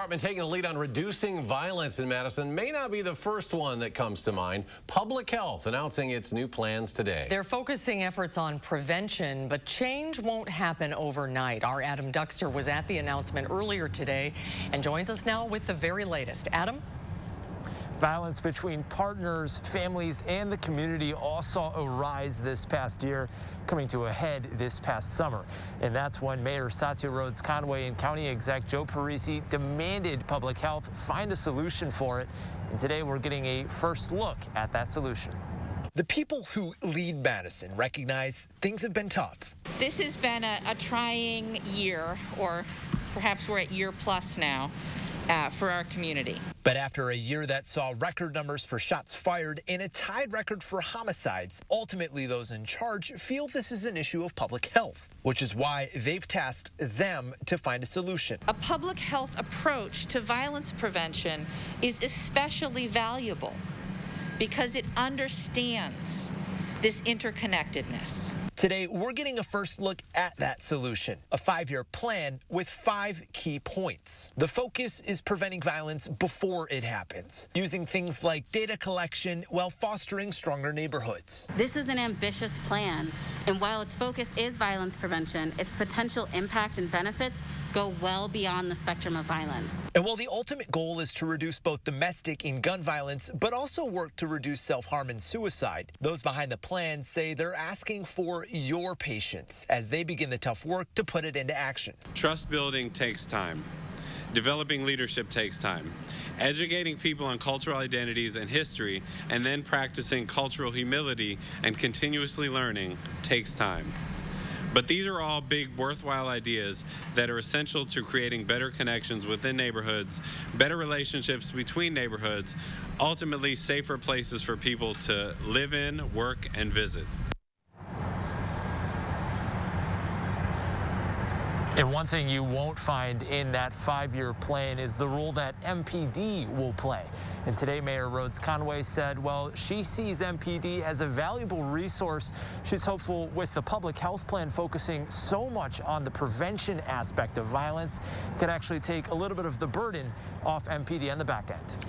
Department taking the lead on reducing violence in Madison may not be the first one that comes to mind. Public Health announcing its new plans today. They're focusing efforts on prevention, but change won't happen overnight. Our Adam Duxter was at the announcement earlier today and joins us now with the very latest. Adam? Violence between partners, families, and the community all saw a rise this past year, coming to a head this past summer. And that's when Mayor Satya Rhodes-Conway and County Exec Joe Parisi demanded public health find a solution for it. And today we're getting a first look at that solution. The people who lead Madison recognize things have been tough. This has been a trying year, or perhaps we're at year plus now. For our community. But after a year that saw record numbers for shots fired and a tied record for homicides, ultimately those in charge feel this is an issue of public health, which is why they've tasked them to find a solution. A public health approach to violence prevention is especially valuable because it understands this interconnectedness. Today, we're getting a first look at that solution, a 5-year plan with 5 key points. The focus is preventing violence before it happens, using things like data collection while fostering stronger neighborhoods. This is an ambitious plan, and while its focus is violence prevention, its potential impact and benefits go well beyond the spectrum of violence. And while the ultimate goal is to reduce both domestic and gun violence, but also work to reduce self-harm and suicide, those behind the plan say they're asking for your patience as they begin the tough work to put it into action. Trust building takes time. Developing leadership takes time. Educating people on cultural identities and history, and then practicing cultural humility and continuously learning takes time. But these are all big, worthwhile ideas that are essential to creating better connections within neighborhoods, better relationships between neighborhoods, ultimately safer places for people to live in, work, and visit. And one thing you won't find in that 5-year plan is the role that MPD will play. And today, Mayor Rhodes-Conway said, well, she sees MPD as a valuable resource. She's hopeful with the public health plan focusing so much on the prevention aspect of violence, could actually take a little bit of the burden off MPD on the back end.